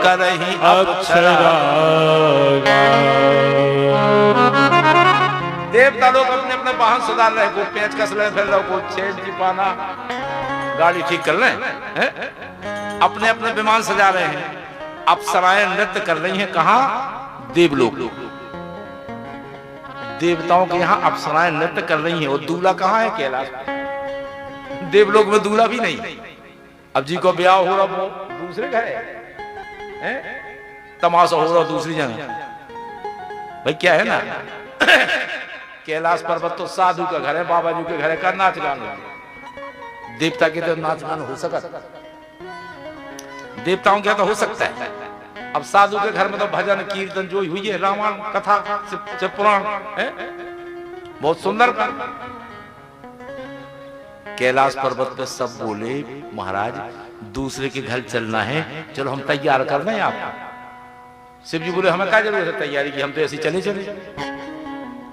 करही अप्सरा। देवता लोग अपने अपने वाहन सुधार रहे, को पेच कस रहे, फिर को छेद चिपाना, गाड़ी ठीक कर रहे हैं, अपने अपने विमान सजा रहे हैं। अप्सराएं नृत्य कर रही हैं, कहां? देवलोक। देवताओं के यहाँ अप्सराएं नृत्य कर रही हैं, और दूल्हा कहाँ है? कैलाश। देवलोक में दूल्हा भी नहीं। अब जी को ब्याह हो रहा वो दूसरे घर है, तमाशा हो रहा दूसरी जगह। भाई क्या है ना, कैलाश पर्वत तो साधु का घर है, बाबा जी के घर है, का नाच गान। देवता के तो नाच गान हो सकता, देवताओं के तो हो सकता है। अब साधु के घर में तो भजन कीर्तन जो हुई है, रामायण कथा पुराण है, बहुत सुंदर। कैलाश पर्वत पे सब बोले महाराज दूसरे के घर चलना है, चलो हम तैयार कर रहे हैं आपको। शिव जी बोले हमें क्या जरूरत है तैयारी की, हम तो ऐसे चले चले।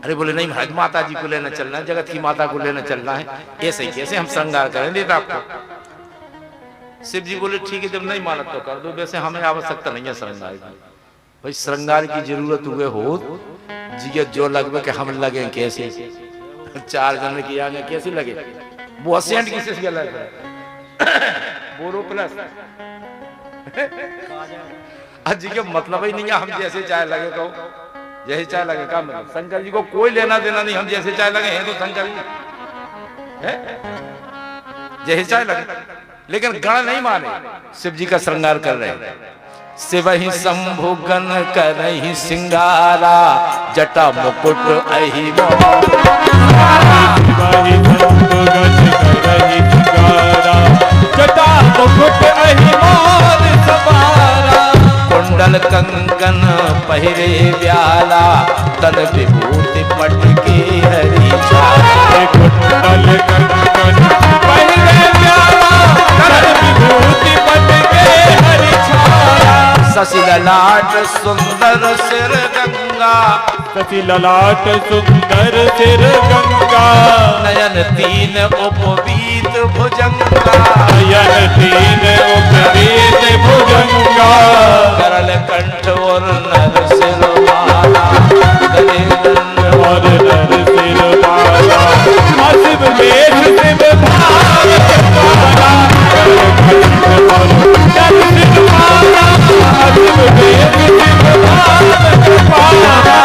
अरे बोले नहीं महाराज माता जी को लेना चलना है, जगत की माता को लेना चलना है, ऐसे ही कैसे हम श्रृंगार करें देता आपको। शिव जी बोले ठीक है, जब नहीं माना तो कर दो, वैसे हमें आवश्यकता नहीं है श्रृंगार की। भाई श्रृंगार की जरूरत हुए हो जी जो लगभग कि हम लगे कैसे, 4 जन की आगे कैसे लगे, वो 80 किसी अलग है, बोलो प्लस जी के मतलब ही नहीं है हम जैसे चाहे लगे कहो, जैसे चाहे लगे का मतलब। शंकर जी को कोई लेना देना नहीं, हम जैसे चाहे लगे हैं तो शंकर जी जैसे चाहे लगे, लेकिन गण नहीं माने, शिव जी का श्रृंगार कर रहे हैं। शिवहि शंभु गण करहि सिंगारा, जटा मुकुट अहि जटा मुकुट अहि मोर सवारा। कुंडल कंगन पहिरे व्याला, तन विभूति पटके हरि छाया। कुंडल कंगन पहिरे व्याला, तन विभूति पटके हरि छाया। शशि ललाट सुंदर सिर गंगा, शशि ललाट सुंदर सिर गंगा। नयन 3 उपवीत भुजंगा, नयन 3 उपवीत भुजंगा। करल कंठ और नर सिर माला, और नर सिर माला। शिव वेश शिव भाव वाला, करल कंठ और नर सिर माला। शिव वेश शिव भाव वाला।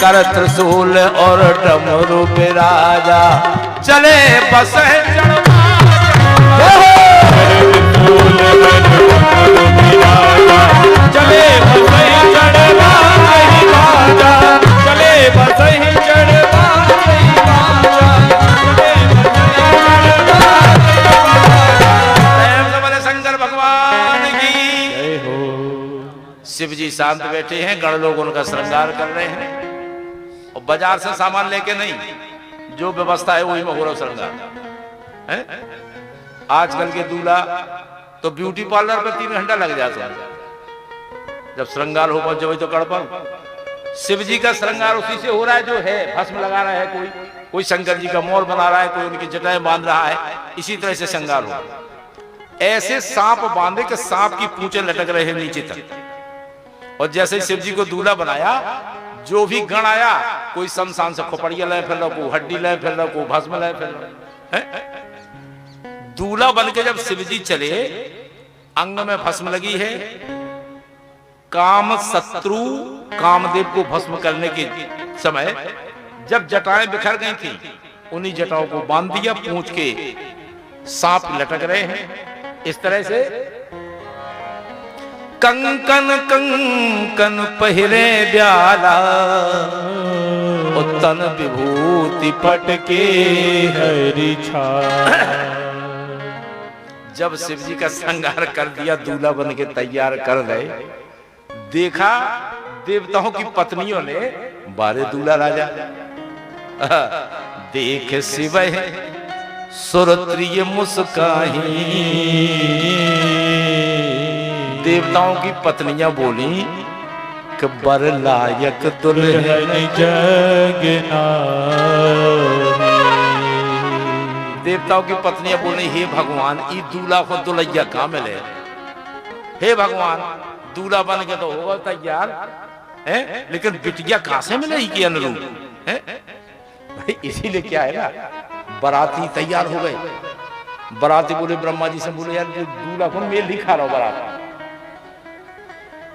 कर त्रिशूल और डमरू बिराजा, चले बस चले शंकर भगवान की जय हो। शिव जी शांत बैठे हैं, गण लोग उनका श्रृंगार कर रहे हैं, और बाजार से सामान लेके नहीं, जो व्यवस्था है वही में हो रहा श्रृंगार है। आजकल के दूल्हा तो ब्यूटी पार्लर पे 3 घंटा लग जाता है, जब श्रृंगार हो पहुंचे वही तो कर पाओ। शिव जी का श्रृंगार उसी से हो रहा है जो है, भस्म लगा रहा है कोई शंकर जी का मोर बना रहा है, कोई उनकी जटाएं बांध रहा है, इसी तरह से श्रृंगार हो। ऐसे सांप बांधे कि सांप की पूंछें लटक रहे हैं नीचे तक। और जैसे शिव जी को दूल्हा बनाया, जो भी गण आया, कोई शमशान से खोपड़िया लाए फिर रहा, को हड्डी लाए फिर रहा, को भस्म लाए फिर रहा। दूल्हा बन के जब शिव जी चले, अंग में भस्म लगी है, काम शत्रु कामदेव को भस्म करने के समय जब जटाएं बिखर गई थी, उन्हीं जटाओं को बांध दिया, पूंछ के सांप लटक रहे हैं इस तरह से। कंकन कंकन पहिरे ब्याला, तन विभूति पटके हरि छाया। जब शिव जी का श्रृंगार कर दिया, दूल्हा बन के तैयार कर रहे, देखा देवताओं की पत्नियों ने, बारे दूल्हा राजा देख शिव सुरत्रिय मुस्काही। देवताओं की पत्नियां बोली कि बर लायक दुल्हन जगना। देवताओं की पत्नियां बोले हे भगवान ई दूल्हा को दुल्हैया कहाँ मिले। हे भगवान दूल्हा बन के तो होगा तैयार है, लेकिन बिटिया कहाँ से मिले के अनुरूप है भाई। इसीलिए क्या है ना, बाराती तैयार हो गए। बाराती बोले ब्रह्मा जी से, बोले यार जो दूल्हा को मेल दिखा रहा हो बारात,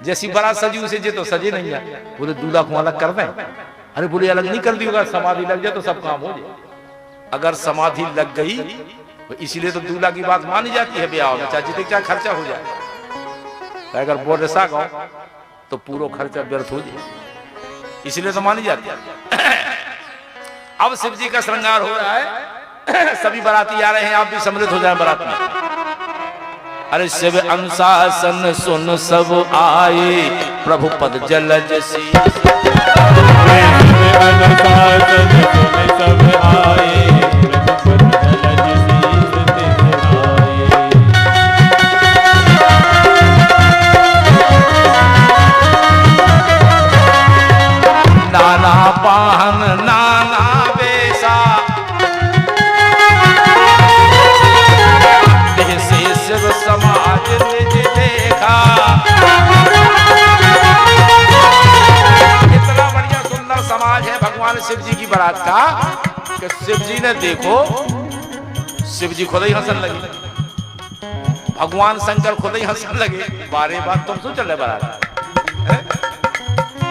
जैसी बारात सजी उसे जे तो सजे नहीं है। बोले दूल्हा को अलग कर दें। अरे बोले अलग नहीं कर दी होगा, समाधि लग जाए तो सब काम हो जाए। अगर समाधि लग गई तो इसीलिए तो दूल्हा की बात मानी जाती है ब्याह में, चाहे जितने क्या खर्चा हो जाए। अगर बोल रसा गाओ तो पूरा खर्चा व्यर्थ हो जाए, इसलिए तो मानी जाती है। अब शिव जी का श्रृंगार हो रहा है, सभी बाराती आ रहे हैं, आप भी सम्मिलित हो जाए बारात में। अरे शिव अनुशासन सुन सब आए, प्रभु पद जलज सी अनुशासन सुन सब आए, नाना पाहन नाना बेसा, से शिव समाज निज देखा। इतना बढ़िया सुंदर समाज है भगवान शिव जी की बारात का कि शिव जी ने देखो, शिव जी खुद ही हंसन लगे, भगवान शंकर खुद ही हंसन लगे। बारे बात तुम सुन चले बारात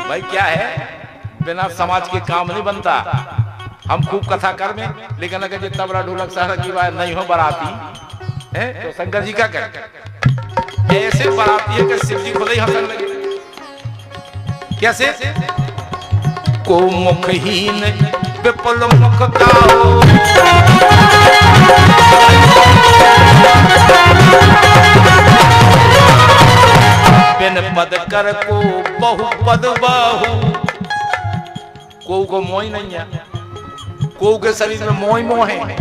भाई, क्या है बिना समाज के काम नहीं बनता। हम खूब कथा कर में, लेकिन अगर जितना बड़ा ढोलक सारा की बात नहीं हो बाराती है तो शंकर जी का कर ऐसे बाराती है कि शिव जी खुद ही हंसन लगे। कैसे? को मुखहीन विपुल मुख गाओ, बिन पद कर को बहु पद बाहु। को मोह नहीं है, को के शरीर में मोह मोह है,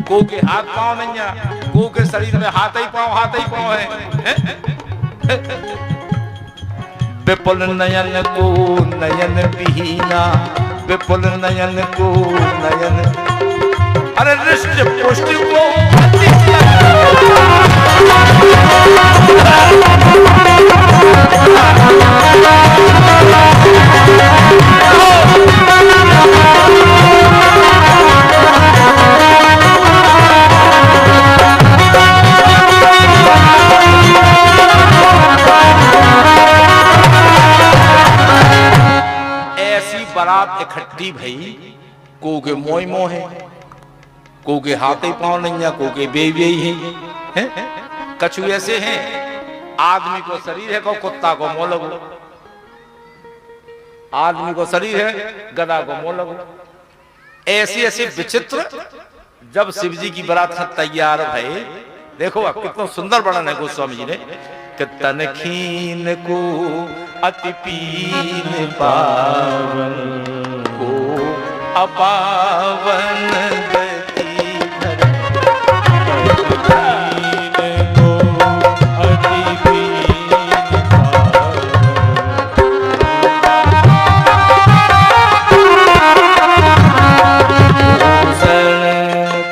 को के हाथ पांव नहीं है, को के शरीर में हाथ ही पांव है। विपुल नयन को नयन विहीना, विपुल नयन को नयन, अरे रिष्ट पुष्ट को बारात इकट्ठी भई। को के मोह मोह है, को के हाथ ही पांव नहीं है, को के बेबी है, कछु ऐसे हैं। आदमी को शरीर है, को कुत्ता को मोह लगो, आदमी को शरीर है, गधा को मोह लगो। ऐसे ऐसे विचित्र जब शिव जी की बारात तैयार भई, देखो अब कितना सुंदर वर्णन है गोस्वामी जी ने कि तन खीन को अति पीन पावन को अपावन गति धर, खीन को अति पीन पावन,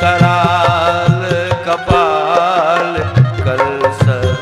कराल कपाल कर सर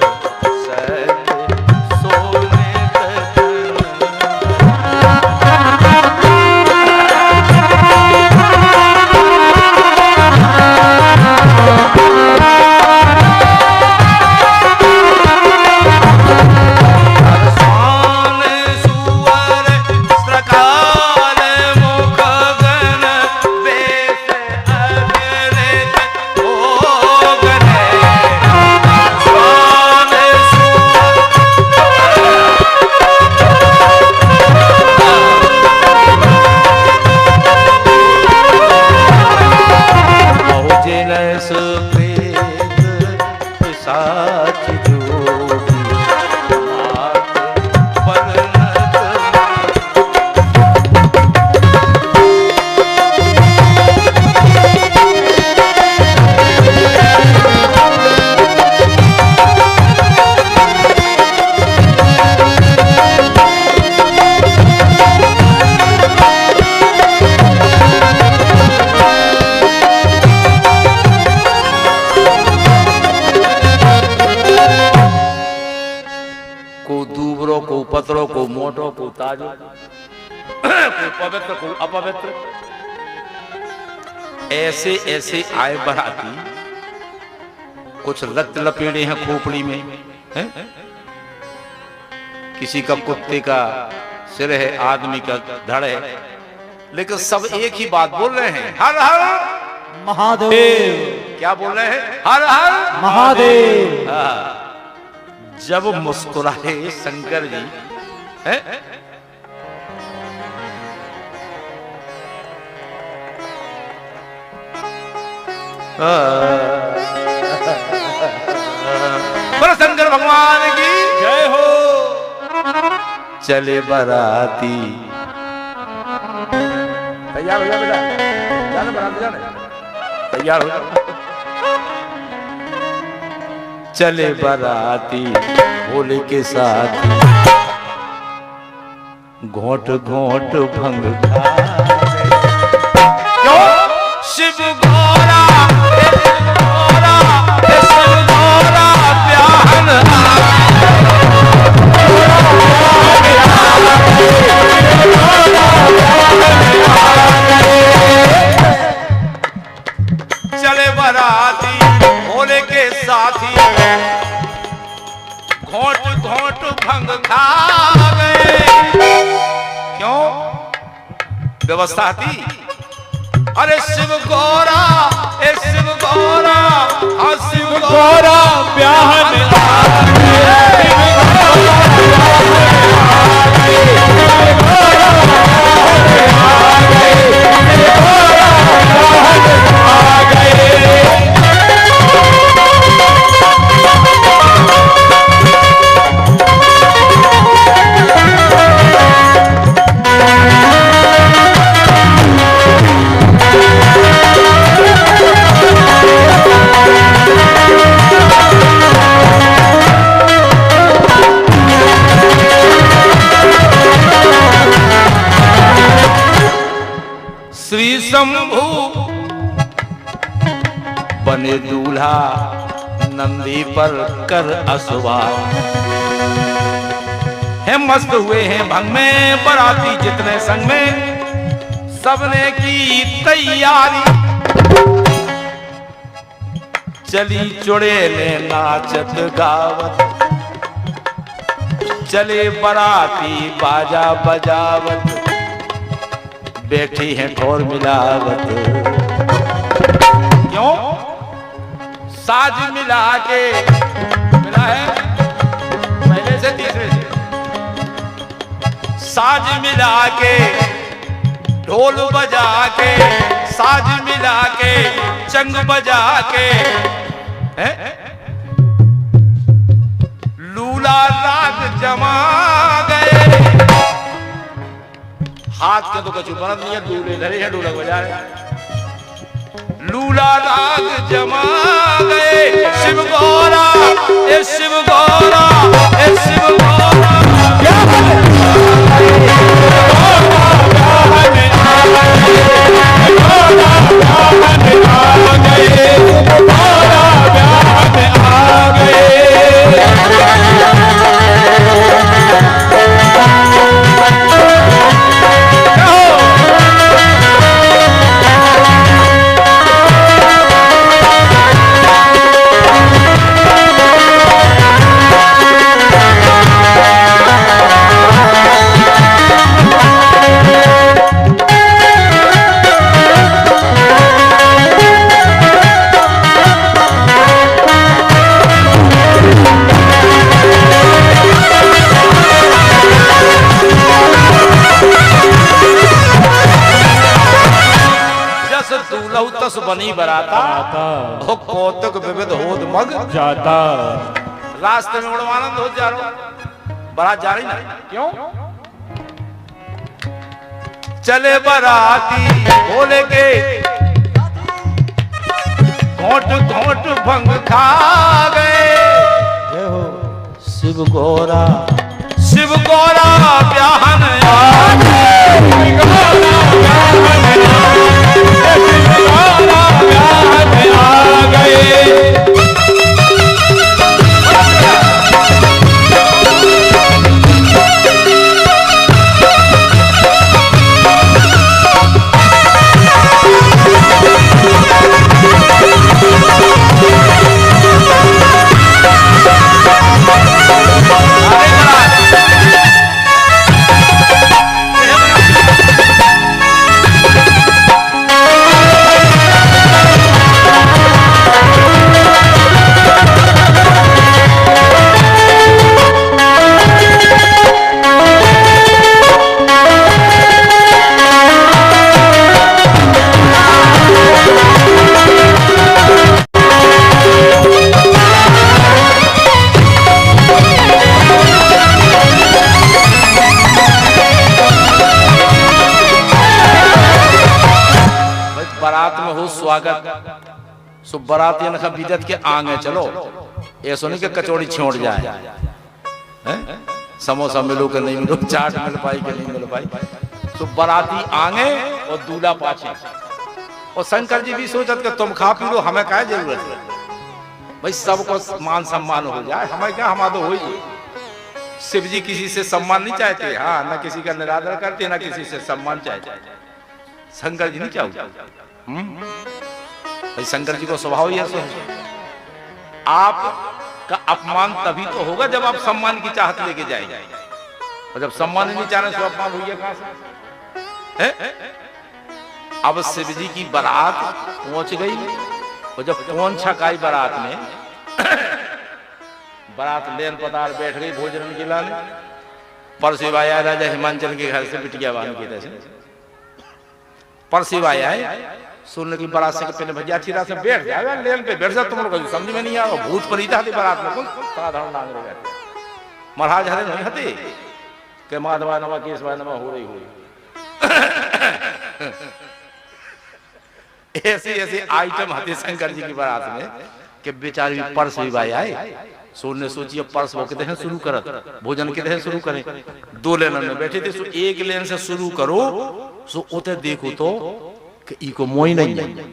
को दूबरो, को पतरो, को मोटो, को ताजो, को पवित्र, को अपवित्र, ऐसे ऐसे आए बराती। कुछ रक्त लपेड़े हैं खोपड़ी में, है? किसी का कुत्ते का सिर है, आदमी का धड़ है, लेकिन सब एक ही बात बोल रहे हैं, हर हर महादेव। क्या बोल रहे हैं? हर हर महादेव। जब मुस्कुराए शंकर जी, है? बोलो शंकर भगवान की जय हो। चले बराती। तैयार हो जा बेटा, जाने बराती जाने, तैयार हो जा। चले बराती भोले के साथ, घोट घोट भंग खा। क्यों? शिव गौरा, शिव गौरा, शिव गौरा ब्याहन चले बराती भोले के साथी, घोट घोट भंग खा गए। क्यों? व्यवस्था थी। अरे शिव गौरा, ए शिव गौरा, हाँ शिव गौरा ब्याहन श्री शंभू बने दूल्हा, नंदी पर कर असवार है। मस्त हुए हैं भंग में बराती जितने संग में, सबने की तैयारी। चली चुड़ैले नाचत गावत, चले बराती बाजा बजावत, बैठी है ठोर मिलावत। क्यों? साज मिला के, मिला है पहले से तीसरे से, साज मिला के, ढोल बजा के, साज मिला के, चंग बजा के, है? लूला राग जमा गए। हाथ के तो कछु बनत नहीं है, दूल्हे धरे हैं, ढोलक बजा रहे। लूला राग जमा गए। शिव गौरा, ए शिव गौरा, ए शिव गौरा क्या तस बनी बराता, हो कौतुक विविध होद मग जाता। रास्ते में उड़वानंद हो जा रहा, बारात जा रही ना। क्यों? चले बराती भोले के, घोट घोट भंग खा गए। शिव गौरा, शिव गौरा ब्याहन आ गए। स्वागत सो बरातियन का बिदत के आगे चलो, ऐसो नहीं कि कचौड़ी छोड़ जाए, हैं? समोसा मिलो कि नहीं मिलो, चाट मिल पाई कि नहीं मिल पाई, तो बराती आगे और दूल्हा पाछे। और शंकर जी भी सोचत कि तुम खा पी लो, हमें क्या जरूरत है भाई, सबको मान सम्मान हो जाए, हमें क्या, हमारा तो हो ही। शिव जी किसी से सम्मान नहीं चाहते, हाँ, ना किसी का निरादर करते, ना किसी से सम्मान चाहते। शंकर जी नहीं चाहते, भाई शंकर जी को स्वभाव ही ऐसा है। आपका अपमान तभी तो होगा जब आप सम्मान की चाहत लेके जाएंगे, और जब सम्मान ही नहीं चाह रहे तो अपमान हुई कहां से है? अब शिव जी की बारात पहुंच गई, और जब कौन छकाई बारात में बारात लेन पतार बैठ गई भोजन के लाने। परसिव आया राजा हिमांचल के घर से बिटिया बांध के तैसे परसिव आया है, सुनने की बारात से पहले भैया चीरा से बैठ जाएगा लेन पे, बैठ जा, तुम लोग समझ में नहीं आ, भूत परीता थी बारात में, कौन साधारण नांग रह गए महाराज हरे नहीं हते के माधवा नमा केशवा नमा हो रही हुई। ऐसे ऐसे आइटम हते शंकर जी की बारात में कि बेचारी पर्स भी भाई आए, सोने सोचिए पर्स वो कहते हैं शुरू करत, भोजन कहते हैं शुरू करें, दो लेन में बैठे थे, सो एक लेन से शुरू करो, सो उते देखो तो कि इको मोई नहीं है,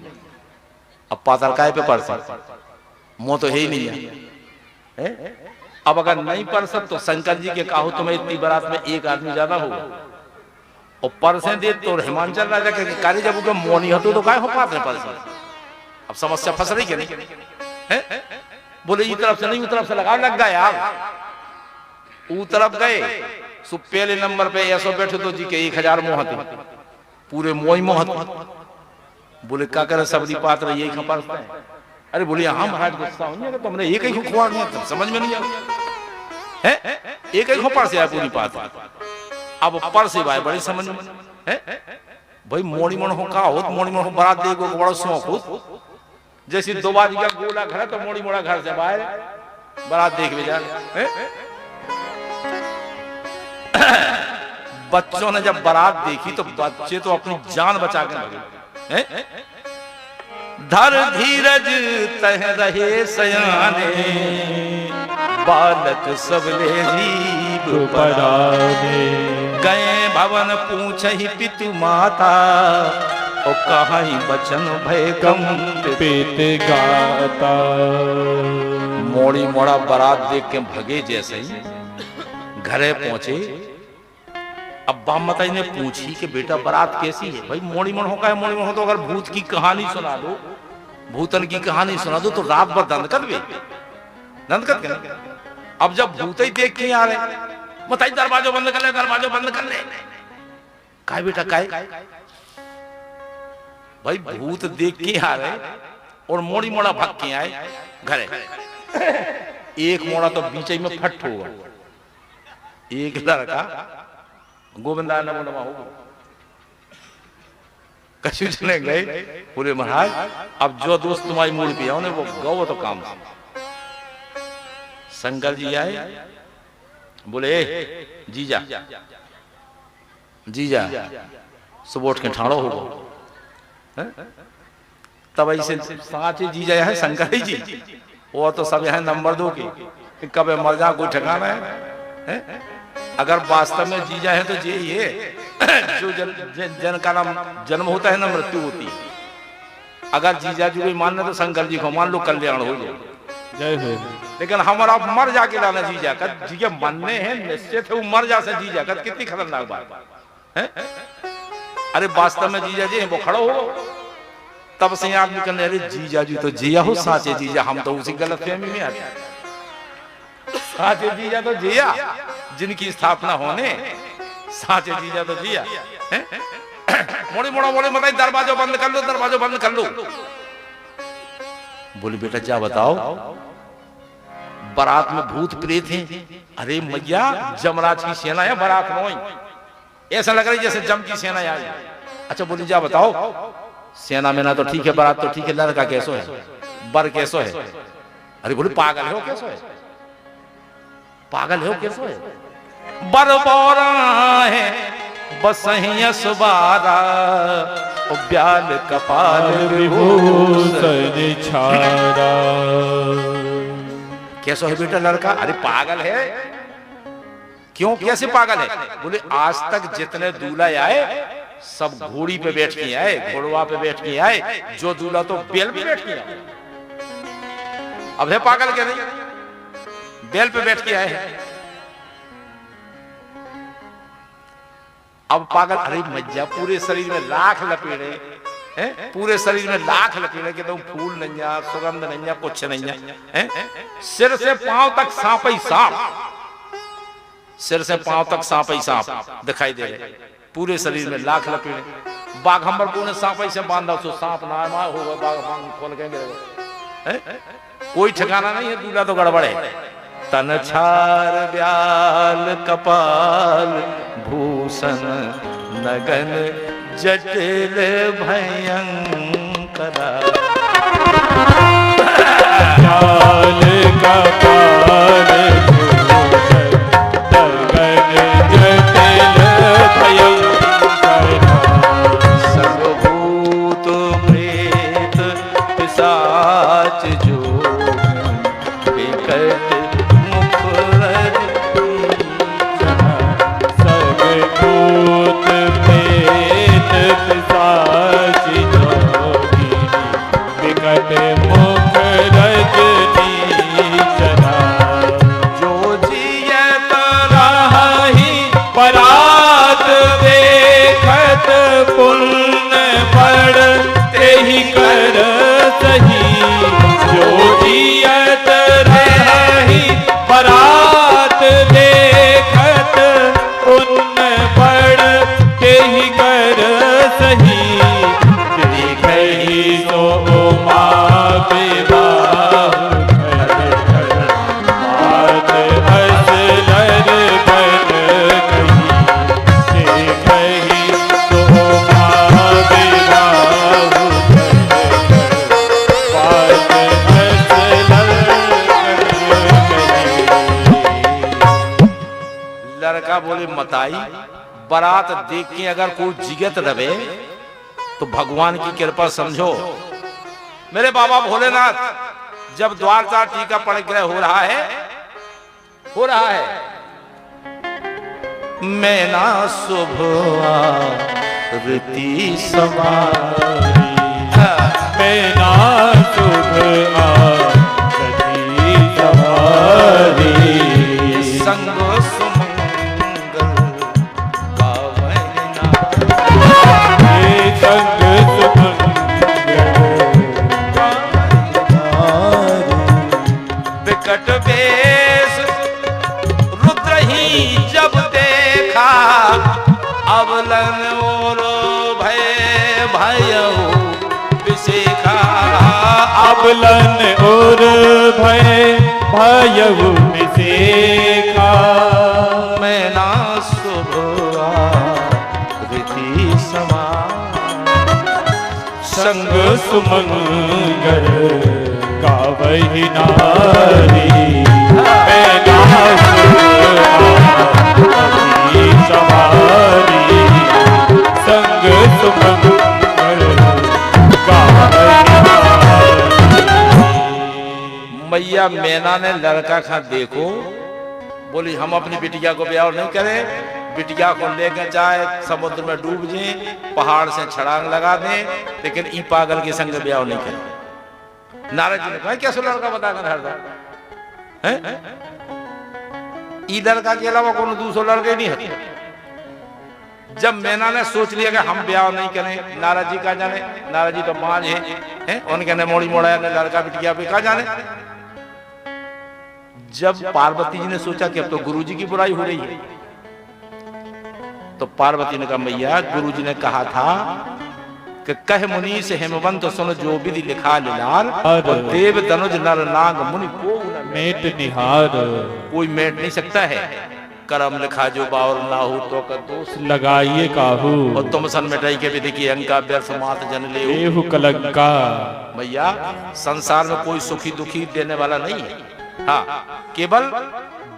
अब पाताल काय पे पर्स मोह तो है ही नहीं है। अब अगर नहीं पर्स तो शंकर जी के कहो तुम्हें इतनी बारात में एक आदमी ज्यादा होगा, और परसे दे तो हिमांचल राजा के कार्य जब उनका मोह नहीं होता तो काय हो पाते पर्स। अब समस्या फंस रही है नहीं है? बोले इस तरफ से नहीं उस तरफ से लगा, लग गए आप ऊ तरफ गए, सो पहले नंबर पे ऐसो बैठे तो जी के 1000 मोह थे, पूरे मोही मोह। बोले क्या करे सबरी पात्र यही खपाते हैं। अरे बोले हाँ महाराज गुस्सा हो, तुमने एक ही खुआ नहीं, तुम समझ में नहीं आया है, एक ही खोपड़ से आया पूरी पात्र। अब पर से भाई बड़ी समझ में है भाई, मोड़ी मन हो का हो, मोड़ी मन हो बारात देखो बड़ा शौक हो, जैसे दो बाजी का गोला घर है तो मोड़ी मोड़ा घर से बाहर बारात देख भी जाए। बच्चों ने जब बारात देखी तो बच्चे तो अपनी जान बचा के लगे, धर धीरज तह रहे सयाने, बालक सबले जीव पराने, गए भवन पूछे ही पितु माता, और कहा ही बचन भय गम पेट गाता। मोड़ी मोड़ा बारात देख के भगे, जैसे ही घरे पहुंचे, अब बामताई ने पूछी कि बेटा बारात कैसी है? भाई मोड़ी मोड़ होगा है, मोड़ी मोड़ हो तो अगर भूत की कहानी सुना दो, भूतन की कहानी सुना दो तो रात भर दंद कर वे, दंद कर। अब जब भूत ही देख के आ रहे, बताइए दरवाजा बंद कर ले, दरवाजा बंद कर ले। काय बेटा काय? भाई भूत देख के आ रहे और मोड़ी मोड़ा भाग के आए घरे। एक मोड़ा तो बीच में फट हुआ, एक लड़का गोविंदा नमो नमः हो कछु चले गए, बोले महाराज अब जो दोस्त तुम्हारी मूड पे आओ ने वो गौ तो काम। शंकर जी आए, बोले जीजा जीजा सुबह उठ के ठाड़ो होगा। तब ऐसे साचे जीजा है शंकर जी, वो तो सब यहाँ नंबर 2 के कब मर जा कोई ठिकाना है। अगर वास्तव में जीजा है तो ये जो जन का नाम जन्म होता है ना मृत्यु होती है। अगर जीजा जी को मानना तो शंकर जी को मान लो, कल्याण हो जाए, जय हो। लेकिन हमारा मर जाके लाना जीजा का, जीजा मानने हैं निश्चित है वो मर जा से जीजा का, कितनी खतरनाक बात है। अरे वास्तव में जीजा जी वो खड़ो हो, तब से आदमी कहने अरे जीजा जी तो जिया हो, साचे जीजा, हम तो उसी गलतफहमी में आते। साचे जीजा तो जिया जिनकी स्थापना होने, साचे जीजा तो जिया। मोड़ी मोड़ा बोले बताइए दरवाजा बंद कर लो, दरवाजा बंद कर लो। बोले बेटा क्या बताओ, बारात में भूत प्रेत हैं। अरे मैया जमराज की सेना है बारात में, ऐसा लग रहा है जैसे जम की सेना आई। अच्छा बोली जा बताओ, सेना में ना तो ठीक है, बारात तो ठीक है, लड़का कैसो है, बर कैसो है? अरे बोले पागल हो कैसो है, पागल हो कैसो है? बर बोरा है बस सुबारा, ब्याल कपाल विभूषण छाड़ा। कैसा है बेटा लड़का? अरे पागल है। क्यों, कैसे पागल है? बोले आज तक जितने दूल्हा आए सब घोड़ी पे बैठ के आए, घोड़वा पे बैठ के आए, जो दूल्हा तो बैल पे बैठ के आए। अब है पागल क्या? नहीं, बैल पे बैठ के आए हैं। अब पागल, अरे मज्जा पूरे शरीर में लाख लपेड़े हैं, पूरे शरीर में लाख लपेड़े के, तो फूल नहीं है, सुगंध नहीं है, कुछ नहीं है, सिर से पांव तक सांप ही सांप, सिर से पांव तक सांप ही सांप दिखाई दे रहे, पूरे शरीर में लाख लपेड़े। बाघंबर को ने सांप ही से बांधा, सो सांप ना होगा, बाघ खोल के कोई ठिकाना नहीं है, दूल्हा तो गड़बड़ है। तन छार ब्याल कपाल भूषण नगन जटिल भयंकरा। ब्याल कपाल भूषण नगन जटिल भयंकरा। सर्वभूत प्रेत पिशाच जो विकट बोले मताई बारात देख के अगर कोई जिगत रहे तो भगवान की कृपा समझो। मेरे बाबा भोलेनाथ जब द्वार चार टीका पड़ गए हो रहा है मैं ना शुभ आरती सवारी, मैं ना शुभ आरती सवारी। संग अवलन और भय भयऊ विशेखा, अवलन और भय भयऊ विशेखा। मैं ना शुभ आरती समान, संग सुमंगल गावहि नारी। मैं ना शुभ आरती सवारी, संग सुमंगल गावहि नारी। मैया मैना ने लड़का खा देखो, बोली हम अपनी बिटिया को ब्याह नहीं करें, बिटिया को लेकर जाए समुद्र में डूब जाए, पहाड़ से छलांग लगा दें, लेकिन ई पागल के संग ब्याह नहीं करें। नारद जी ने कहा कैसे लड़का बताकर हरदा है, ई लड़का के अलावा कोनो दूसरा लड़के नहीं है। जब मैना ने सोच लिया कि हम ब्याह नहीं करें, नारद जी का जाने, नारद जी तो मांझ हैं, उनके ने मोड़ी मोड़ा लड़का बिटिया पे का जाने। जब पार्वती जी ने सोचा कि अब तो गुरुजी की बुराई हो रही है, तो पार्वती ने कहा मैया गुरुजी ने कहा था कि कह मुनि से हेमवंत सुन जो विधि लिखा लाल, और देव तनुज नर नाग मुनि को मेट निहार। कोई मेट नहीं सकता है, करम लिखा जो बावर ना हो तो का दोष लगाइए काहू, और तुम सन मिटाई के विधि की अंका व्यर्थ मात जन लेहु कलंका। भैया संसार में कोई सुखी दुखी देने वाला नहीं है, हाँ केवल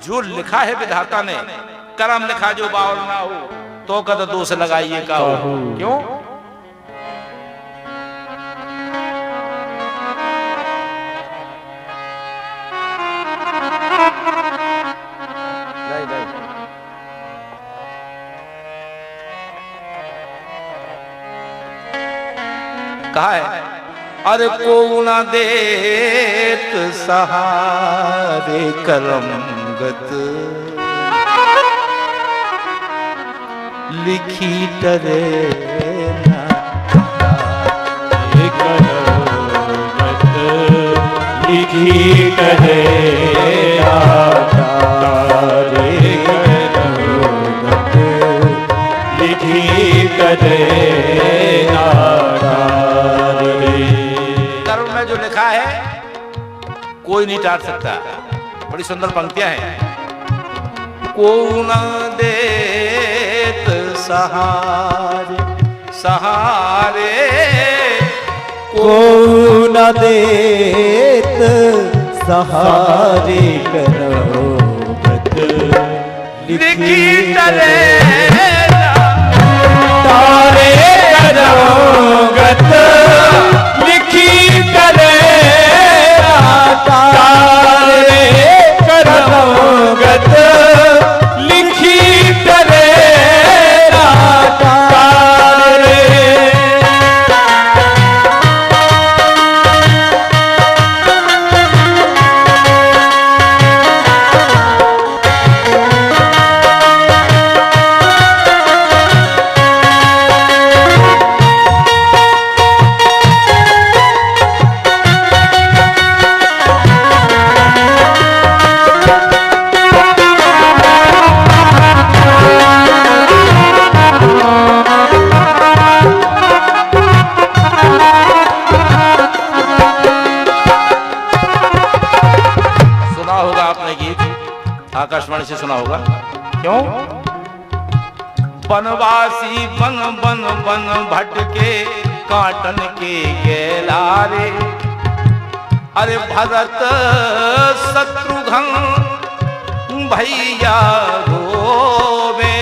जो लिखा है विधाता ने, करम लिखा जो बावर ना हो तो कद दोष लगाइए काहू। क्यों? कहा है, अरे को न देत सहारे करमगत, लिखी टरे लिखी टरे लिखी टरे कर्म में जो लिखा है कोई नहीं टाल सकता। बड़ी सुंदर पंक्तियां हैं। को न देत सहारे सहारे, को न देत सहारे करमगत, लिखी टरे तारे करमगत, लिखी टरे तारे करमगत, लिखी टरे तारे। आकाशवाणी से सुना होगा। क्यों? बनवासी बन बन बन भटके काटन के गेलारे, अरे भरत शत्रुघ्न भैया रोवे,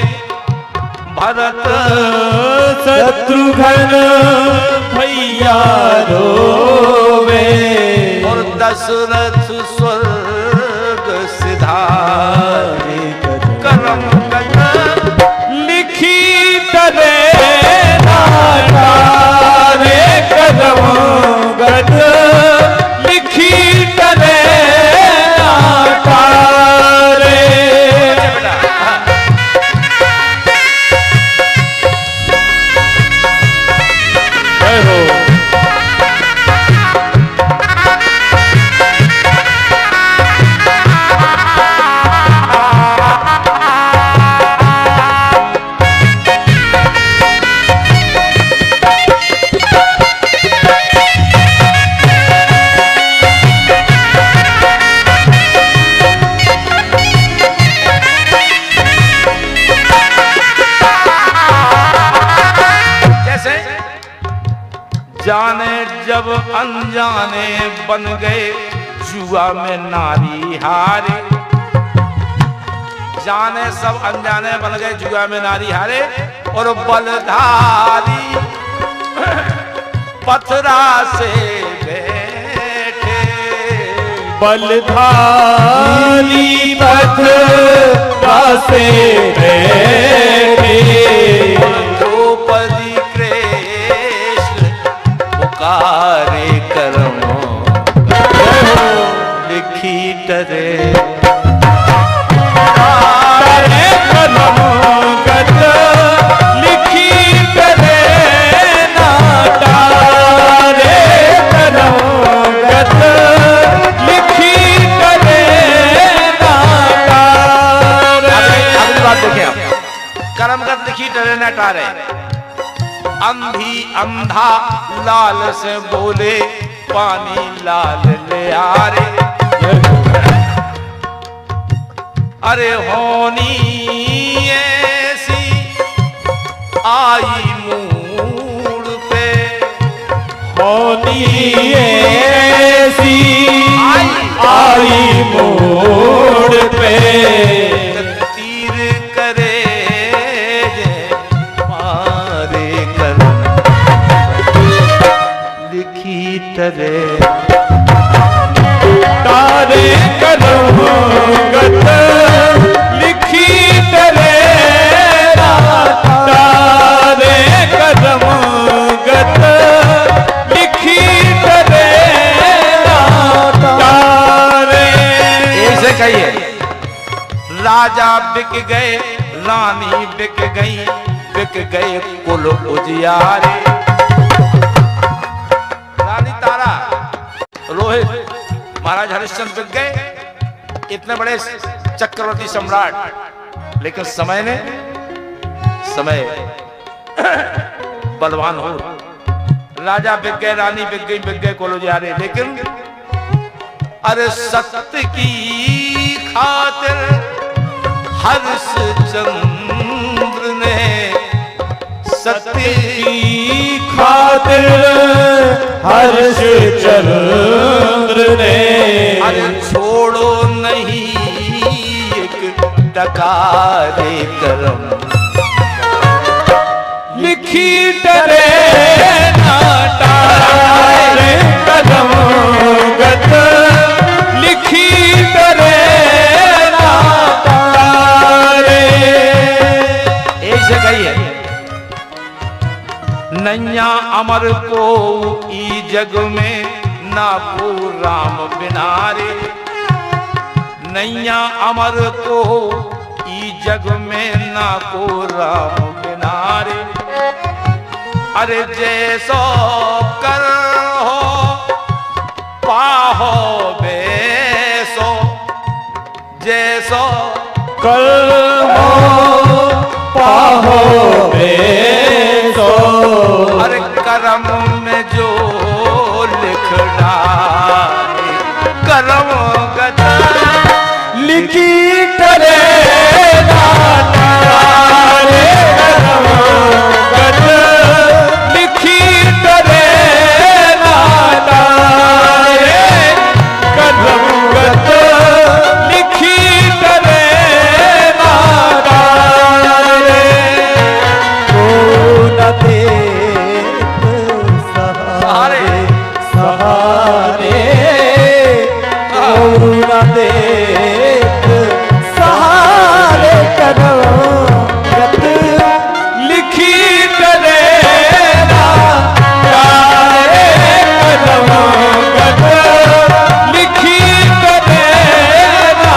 भरत शत्रुघ्न भैया रोवे, और दशरथ स्वर्ग सिधारे करमगत, लिखी टरे तारे करमगत, लिखी टरे तारे। जाने जब अनजाने बन गए जुआ में नारी हारे, जाने सब अनजाने बन गए जुआ में नारी हारे, और बलधारी पथरा से बैठे, बलधारी पथरा से बैठे, द्रौपदी कृष्ण पुकारे करमगत, लिखी टरे तारे करमगत, लिखी टरे तारे करमगत, लिखी टरे तारे। अगली बात देखें आप, करमगत लिखी टरे न टारे। अंधी अंधा लाल से बोले पानी लाल ले आरे, अरे होनी ऐसी आई मूड पे, होनी ऐसी आई मोड़ पे, तीर करे जे मारे कर, लिखी टरे तारे करमगत, लिखी टरे तारे करमगत, राजा बिक गए, रानी बिक गए कुल उजियारे। रानी तारा, रोहित, महाराज हरिश्चंद्र बिक गए, इतने बड़े चक्रवर्ती सम्राट, लेकिन समय बलवान हो। राजा बिक गए, रानी बिक गए कुल उजियारे, लेकिन अरे सत्य की खातिर हरिश्चंद्र ने, सत्य की खातिर हरिश्चंद्र ने, अरे छोड़ो नहीं एक टकारे करम, लिखी डरे ना टारे कदम गत, लिखी डरे ना टारे। ऐसे कहिए, नैया अमर को ई जग में ना को राम बिनारे, नैया अमर को ई जग में ना को राम बिनारे। अरे जैसो कर हो पाहो बेसो, जैसो कल हो पाहो बेसो, अरे करम में जो लिखना करम गता, लिखी करे ना टारे कदम गत, लिखी करे ना टारे कदम गत, लिखी करे ना टारे। को न देत सहारे सहारे, को न देत सहारे कदम गत, लिखी करे ना टारे कदम गत, लिखी करे ना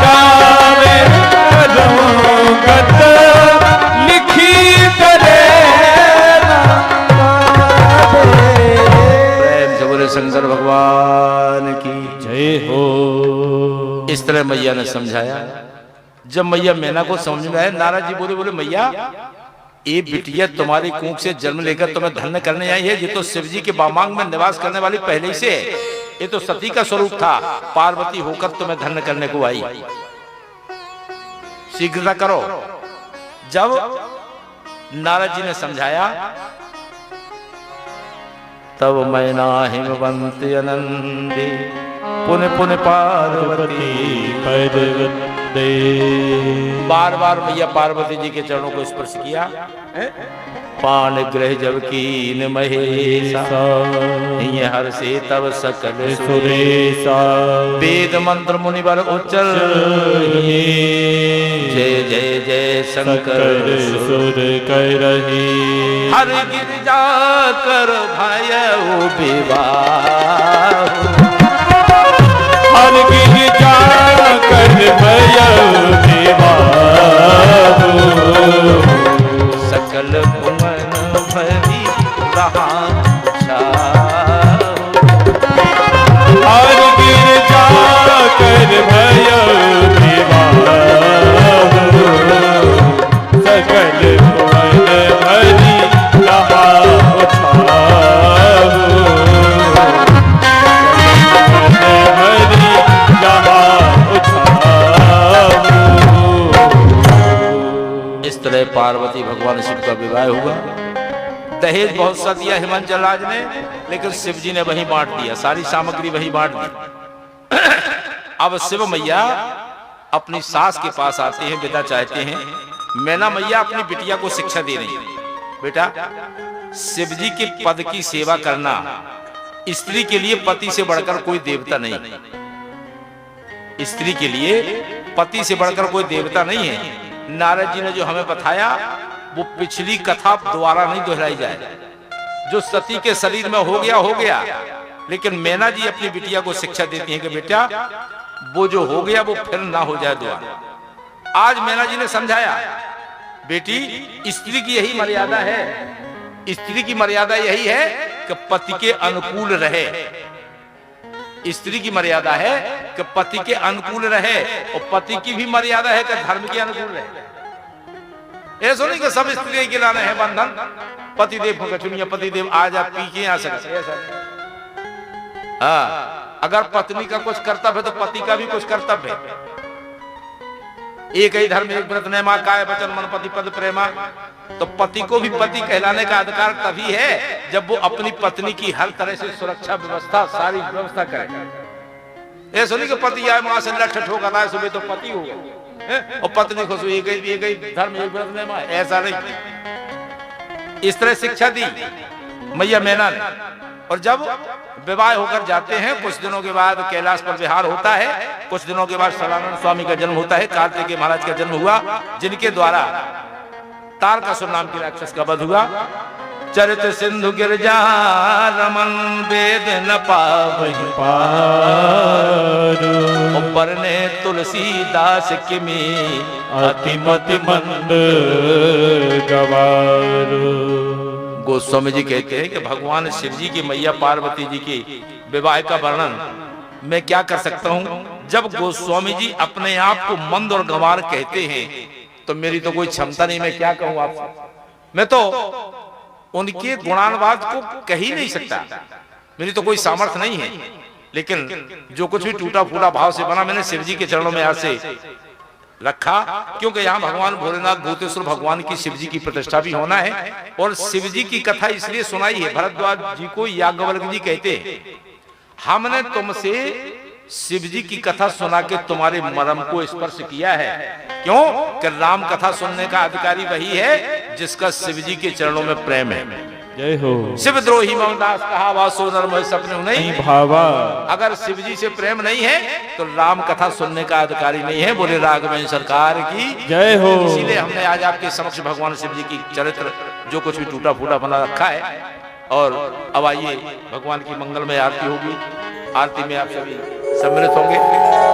टारे कदम गत, लिखी करे ना टारे। प्रेम से बोले शंकर भगवान की। जय हो। इस तरह मैया ने समझाया। जब मैया मैना को समझ में आया, नारद जी बोले मैया, ये बिटिया तुम्हारी कूख से जन्म लेकर तुम्हें धन्य करने आई है। ये तो शिव जी के बामांग में निवास करने वाली पहले ही से है। ये तो सती का स्वरूप था, पार्वती होकर तुम्हें धन्य करने को आई। शीघ्रता करो। जब नारद जी ने समझाया, तब मैना हिमवंत आनंदी पुन पुन पार्वती पद वंदे। बार बार मैया पार्वती जी के चरणों को स्पर्श किया। पान ग्रह जब कीन महेशा, ये हर से तब सकल सुरेशा। वेद मंत्र मुनि बर उच्चर, जय जय जय शंकर सुर कर रही। हर गिरजा कर भयउ विवाह, हर गिरजा कर भयउ विवाह। सकल भुवन भरी रहा हर गिरजा कर भयउ विवाह। सकल भुवन भरी रहा इस तरह पार्वती भगवान शिव का विवाह हुआ। दहेज बहुत सा दिया हिमांचल जलराज ने, लेकिन शिव जी ने वहीं बांट दिया, सारी सामग्री वहीं बांट दी। अब शिव मैया अपनी सास के पास आते हैं, विदा चाहते हैं। मैना मैया अपनी बिटिया को शिक्षा दे रही है, बेटा शिव जी के पद की सेवा करना स्त्री के लिए पति से बढ़कर कोई देवता नहीं। स्त्री के लिए पति से बढ़कर कोई देवता नहीं है। नारद जी ने जो हमें बताया वो पिछली कथा दोबारा नहीं दोहराई जाए। जो सती के शरीर में हो गया, लेकिन मैना जी अपनी बिटिया को शिक्षा देती हैं कि बेटा वो जो हो गया वो फिर ना हो जाए दोबारा। आज मैना जी ने समझाया, बेटी स्त्री की यही मर्यादा है, स्त्री की मर्यादा यही है कि पति के अनुकूल रहे। स्त्री की मर्यादा है कि पति के अनुकूल रहे, और पति की भी मर्यादा है कि धर्म के अनुकूल रहे। ऐसा नहीं कि सब स्त्री के लाने हैं बंधन, पतिदेव को चुनिए, पतिदेव आज आप पी के आ सकते। हाँ, अगर पत्नी का कुछ कर्तव्य है तो पति का भी कुछ कर्तव्य है। एक ही धर्म एक व्रत नेमा, काय वचन मन पति पद प्रेमा। तो पति को भी पति कहलाने का अधिकार तभी है जब वो अपनी पत्नी की हर तरह से सुरक्षा व्यवस्था सारी व्यवस्था करे। ऐसा नहीं कि पति आए वहां से लठ ठोकर आए सुबह तो पति हो गया और पत्नी खुश हुई, एक ही धर्म एक व्रत नेमा, ऐसा नहीं। इस तरह शिक्षा दी मैया मैना ने। और जब विवाह होकर जाते हैं, कुछ दिनों के बाद कैलाश पर विहार होता है, कुछ दिनों के बाद सदानंद स्वामी का जन्म होता है, कार्तिकेय महाराज का जन्म हुआ, जिनके द्वारा तारकासुर नाम के राक्षस का वध हुआ। चरित सिंधु गिरजा रमन वेद न पावहि पारो, बरने तुलसीदास किमी अतिमति मंद गवारो। गोस्वामी जी कहते हैं कि भगवान शिव जी की मैया पार्वती जी की विवाह का वर्णन मैं क्या कर सकता हूं। जब गोस्वामी जी अपने आप को मंद और गंवार कहते हैं तो मेरी तो कोई क्षमता नहीं, मैं क्या कहूं आपसे। मैं तो उनके गुणानुवाद को कह ही नहीं सकता, मेरी तो कोई सामर्थ्य नहीं है। लेकिन जो कुछ भी टूटा फूटा भाव से बना मैंने शिव जी के चरणों में आज से रखा, क्योंकि यहाँ भगवान भोलेनाथ भूतेश्वर भगवान की शिव जी की प्रतिष्ठा भी होना है। और शिव जी की कथा इसलिए सुनाई है, भरद्वाज जी को याज्ञवल्क्य जी कहते हैं, हमने तुमसे शिव जी की कथा सुना के तुम्हारे मर्म को स्पर्श किया है। क्यों? कि राम कथा सुनने का अधिकारी वही है जिसका शिव जी के चरणों में प्रेम है। जय हो। शिव द्रोही ममदास कहा वासो नर सपने नहीं भावा। अगर शिव जी से प्रेम नहीं है तो राम कथा सुनने का अधिकारी नहीं है। बोले राघवेंद्र सरकार की जय हो। इसीलिए हमने आज आपके समक्ष भगवान शिव जी की चरित्र जो कुछ भी टूटा फूटा बना रखा है। और अब आइए भगवान की मंगलमय आरती होगी। आरती में आप सभी सम्मिलित होंगे।